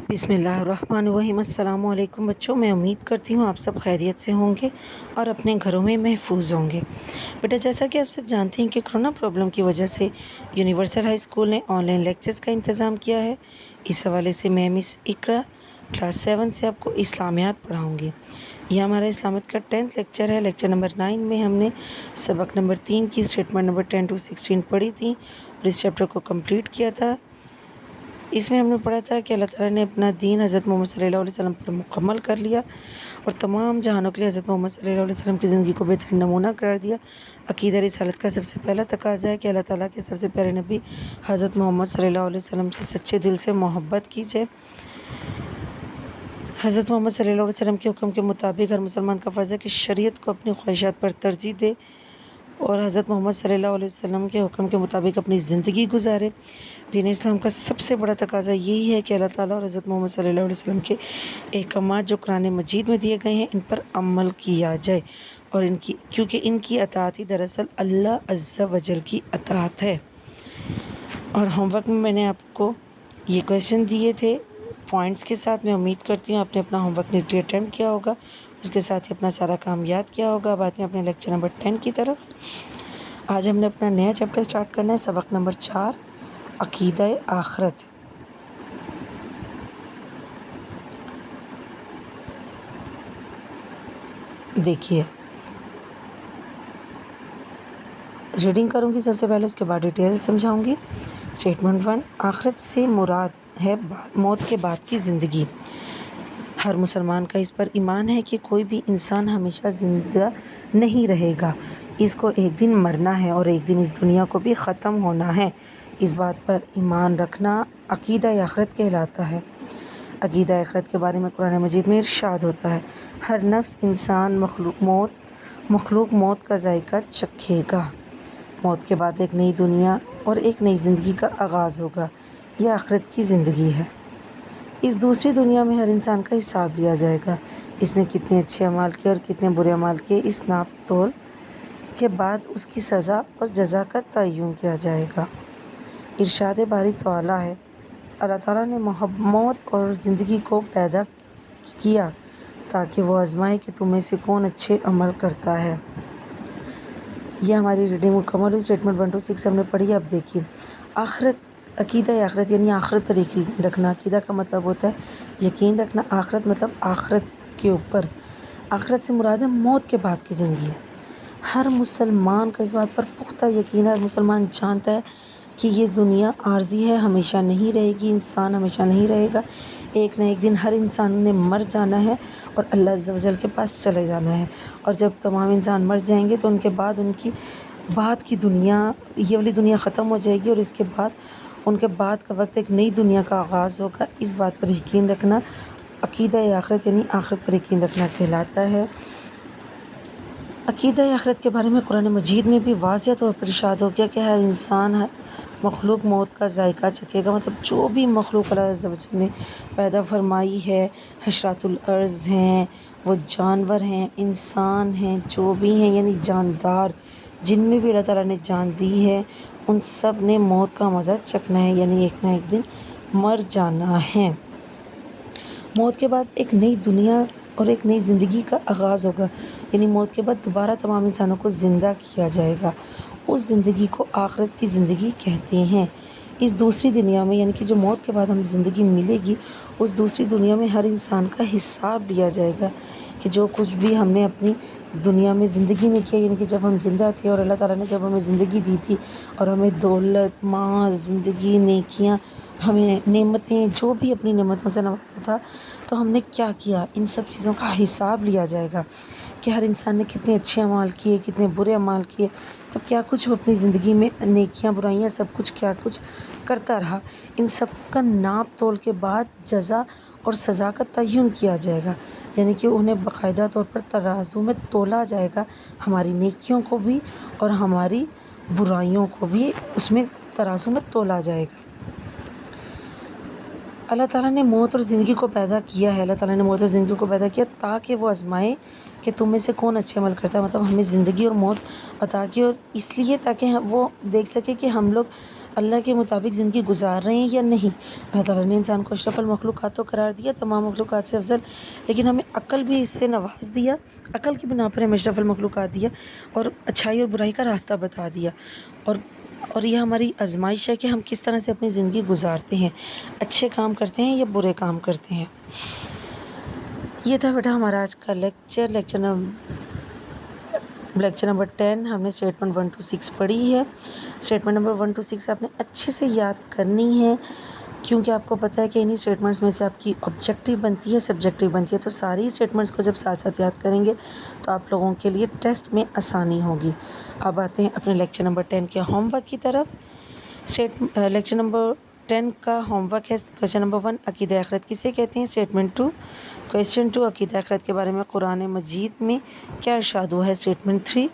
بسم اللہ الرحمن الرحیم۔ السلام علیکم بچوں، میں امید کرتی ہوں آپ سب خیریت سے ہوں گے اور اپنے گھروں میں محفوظ ہوں گے۔ بیٹا جیسا کہ آپ سب جانتے ہیں کہ کرونا پرابلم کی وجہ سے یونیورسل ہائی اسکول نے آن لائن لیکچرز کا انتظام کیا ہے۔ اس حوالے سے میں مس اقرا کلاس 7 سے آپ کو اسلامیات پڑھاؤں گی۔ یہ ہمارا اسلامیات کا 10th لیکچر ہے۔ لیکچر نمبر 9 میں ہم نے سبق نمبر 3 کی اسٹیٹمنٹ نمبر 10 to 16 پڑھی تھی اور اس چیپٹر کو کمپلیٹ کیا تھا۔ اس میں ہم نے پڑھا تھا کہ اللہ تعالیٰ نے اپنا دین حضرت محمد صلی اللہ علیہ وسلم پر مکمل کر لیا اور تمام جہانوں کے لیے حضرت محمد صلی اللہ علیہ وسلم کی زندگی کو بہترین نمونہ قرار دیا۔ عقیدہ رسالت کا سب سے پہلا تقاضا ہے کہ اللہ تعالیٰ کے سب سے پیارے نبی حضرت محمد صلی اللہ علیہ وسلم سے سچے دل سے محبت کیجیے۔ حضرت محمد صلی اللہ علیہ وسلم کے حکم کے مطابق ہر مسلمان کا فرض ہے کہ شریعت کو اپنی خواہشات پر ترجیح دے اور حضرت محمد صلی اللہ علیہ وسلم کے حکم کے مطابق اپنی زندگی گزارے۔ دین اسلام کا سب سے بڑا تقاضا یہی ہے کہ اللہ تعالیٰ اور حضرت محمد صلی اللہ علیہ وسلم کے احکامات جو قرآن مجید میں دیے گئے ہیں ان پر عمل کیا جائے اور کیونکہ ان کی اطاعت ہی دراصل اللہ عز و جل کی اطاعت ہے۔ اور ہوم ورک میں نے آپ کو یہ کویشچن دیے تھے پوائنٹس کے ساتھ۔ میں امید کرتی ہوں آپ نے اپنا ہوم ورک نیٹلی اٹیمپٹ کیا ہوگا، اس کے ساتھ ہی اپنا سارا کام یاد کیا ہوگا۔ اب آتے ہیں اپنے لیکچر نمبر 10 کی طرف۔ آج ہم نے اپنا نیا چیپٹر سٹارٹ کرنا ہے، سبق نمبر 4 عقیدہ آخرت۔ دیکھیے ریڈنگ کروں گی سب سے پہلے، اس کے بعد ڈیٹیل سمجھاؤں گی۔ اسٹیٹمنٹ 1، آخرت سے مراد ہے موت کے بعد کی زندگی۔ ہر مسلمان کا اس پر ایمان ہے کہ کوئی بھی انسان ہمیشہ زندہ نہیں رہے گا، اس کو ایک دن مرنا ہے اور ایک دن اس دنیا کو بھی ختم ہونا ہے۔ اس بات پر ایمان رکھنا عقیدہ آخرت کہلاتا ہے۔ عقیدہ آخرت کے بارے میں قرآن مجید میں ارشاد ہوتا ہے، ہر نفس انسان مخلوق موت کا ذائقہ چکھے گا۔ موت کے بعد ایک نئی دنیا اور ایک نئی زندگی کا آغاز ہوگا، یہ آخرت کی زندگی ہے۔ اس دوسری دنیا میں ہر انسان کا حساب لیا جائے گا، اس نے کتنے اچھے اعمال کیے اور کتنے برے اعمال کیے۔ اس ناپ تول کے بعد اس کی سزا اور جزا کا تعین کیا جائے گا۔ ارشاد باری تعالیٰ ہے، اللہ تعالیٰ نے موت اور زندگی کو پیدا کیا تاکہ وہ آزمائے کہ تم میں سے کون اچھے عمل کرتا ہے۔ یہ ہماری ریڈنگ مکمل ہوئی۔ اسٹیٹمنٹ 1 to 6 ہم نے پڑھی۔ اب دیکھیے عقیدہ آخرت یعنی آخرت پر یقین رکھنا۔ عقیدہ کا مطلب ہوتا ہے یقین رکھنا، آخرت مطلب آخرت کے اوپر۔ آخرت سے مراد ہے موت کے بعد کی زندگی۔ ہر مسلمان کا اس بات پر پختہ یقین ہے، ہر مسلمان جانتا ہے کہ یہ دنیا عارضی ہے، ہمیشہ نہیں رہے گی، انسان ہمیشہ نہیں رہے گا، ایک نہ ایک دن ہر انسان نے مر جانا ہے اور اللہ عز و جل کے پاس چلے جانا ہے۔ اور جب تمام انسان مر جائیں گے تو ان کے بعد ان کی بعد کی دنیا، یہ والی دنیا ختم ہو جائے گی اور اس کے بعد ان کے بعد کا وقت ایک نئی دنیا کا آغاز ہوگا۔ اس بات پر یقین رکھنا عقیدہ آخرت یعنی آخرت پر یقین رکھنا کہلاتا ہے۔ عقیدہ آخرت کے بارے میں قرآن مجید میں بھی واضح طور پر ارشاد ہو گیا کہ ہر انسان مخلوق موت کا ذائقہ چکھے گا، مطلب جو بھی مخلوق اللہ عز و جل نے پیدا فرمائی ہے، حشرات الارض ہیں، وہ جانور ہیں، انسان ہیں، جو بھی ہیں یعنی جاندار، جن میں بھی اللہ تعالیٰ نے جان دی ہے، ان سب نے موت کا مزہ چکھنا ہے، یعنی ایک نہ ایک دن مر جانا ہے۔ موت کے بعد ایک نئی دنیا اور ایک نئی زندگی کا آغاز ہوگا، یعنی موت کے بعد دوبارہ تمام انسانوں کو زندہ کیا جائے گا۔ اس زندگی کو آخرت کی زندگی کہتے ہیں۔ اس دوسری دنیا میں یعنی کہ جو موت کے بعد ہمیں زندگی ملے گی، اس دوسری دنیا میں ہر انسان کا حساب لیا جائے گا کہ جو کچھ بھی ہم نے اپنی دنیا میں زندگی میں کیا، یعنی کہ جب ہم زندہ تھے اور اللہ تعالیٰ نے جب ہمیں زندگی دی تھی اور ہمیں دولت، مال، زندگی، نیکیاں، ہمیں نعمتیں، جو بھی اپنی نعمتوں سے نوازا تھا، تو ہم نے کیا کیا، ان سب چیزوں کا حساب لیا جائے گا کہ ہر انسان نے کتنے اچھے اعمال کیے، کتنے برے اعمال کیے، سب کیا کچھ وہ اپنی زندگی میں نیکیاں برائیاں سب کچھ کیا کچھ کرتا رہا۔ ان سب کا ناپ تول کے بعد جزا اور سزا کا تعین کیا جائے گا، یعنی کہ انہیں باقاعدہ طور پر ترازو میں تولا جائے گا، ہماری نیکیوں کو بھی اور ہماری برائیوں کو بھی اس میں ترازو میں تولا جائے گا۔ اللہ تعالیٰ نے موت اور زندگی کو پیدا کیا ہے، اللہ تعالیٰ نے موت اور زندگی کو پیدا کیا تاکہ وہ آزمائے کہ تم میں سے کون اچھے عمل کرتا ہے، مطلب ہمیں زندگی اور موت عطا کی، اور اس لیے تاکہ وہ دیکھ سکے کہ ہم لوگ اللہ کے مطابق زندگی گزار رہے ہیں یا نہیں۔ اللہ تعالیٰ نے انسان کو اشرف المخلوقات تو قرار دیا، تمام مخلوقات سے افضل، لیکن ہمیں عقل بھی اس سے نواز دیا، عقل کی بنا پر ہمیں اشرف المخلوقات دیا اور اچھائی اور برائی کا راستہ بتا دیا، اور یہ ہماری آزمائش ہے کہ ہم کس طرح سے اپنی زندگی گزارتے ہیں، اچھے کام کرتے ہیں یا برے کام کرتے ہیں۔ یہ تھا بیٹا ہمارا آج کا لیکچر نمبر 10۔ ہم نے اسٹیٹمنٹ 1 to 6 پڑھی ہے۔ اسٹیٹمنٹ نمبر 1 to 6 آپ نے اچھے سے یاد کرنی ہے، کیونکہ آپ کو پتہ ہے کہ انہی اسٹیٹمنٹس میں سے آپ کی آبجیکٹیو بنتی ہے، سبجیکٹیو بنتی ہے، تو ساری اسٹیٹمنٹس کو جب ساتھ ساتھ یاد کریں گے تو آپ لوگوں کے لیے ٹیسٹ میں آسانی ہوگی۔ اب آتے ہیں اپنے لیکچر نمبر 10 کے ہوم ورک کی طرف۔ لیکچر نمبر 10 کا ہوم ورک ہے کویسچن نمبر 1، عقیدہ آخرت کسے کہتے ہیں؟ اسٹیٹمنٹ 2، کویسچن 2، عقیدہ آخرت کے بارے میں قرآن مجید میں کیا ارشاد ہوا ہے؟ اسٹیٹمنٹ 3،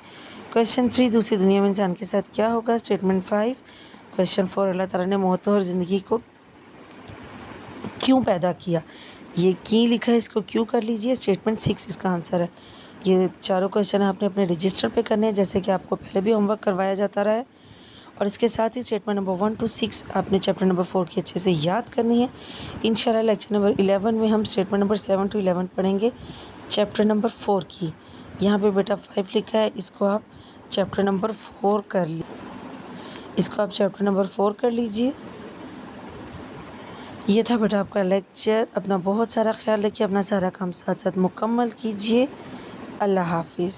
کویسچن 3، دوسری دنیا میں انسان کے ساتھ کیا ہوگا؟ اسٹیٹمنٹ 5، کویسچن 4، اللہ تعالیٰ نے موت اور زندگی کو کیوں پیدا کیا؟ یہ کی لکھا ہے، اس کو کیوں کر لیجئے۔ اسٹیٹمنٹ 6 اس کا آنسر ہے۔ یہ چاروں کویسچن آپ نے اپنے رجسٹر پہ کرنے ہیں، جیسے کہ آپ کو پہلے بھی ہوم ورک کروایا جاتا رہا ہے، اور اس کے ساتھ ہی اسٹیٹمنٹ نمبر 1 to 6 آپ نے چیپٹر نمبر 4 کی اچھے سے یاد کرنی ہے۔ انشاءاللہ لیکچر نمبر 11 میں ہم اسٹیٹمنٹ نمبر 7 to 11 پڑھیں گے چیپٹر نمبر 4 کی۔ یہاں پہ بیٹا 5 لکھا ہے، اس کو آپ چیپٹر نمبر 4 کر لیجئے۔ یہ تھا بیٹا آپ کا لیکچر۔ اپنا بہت سارا خیال رکھیے، اپنا سارا کام ساتھ ساتھ مکمل کیجئے۔ اللہ حافظ۔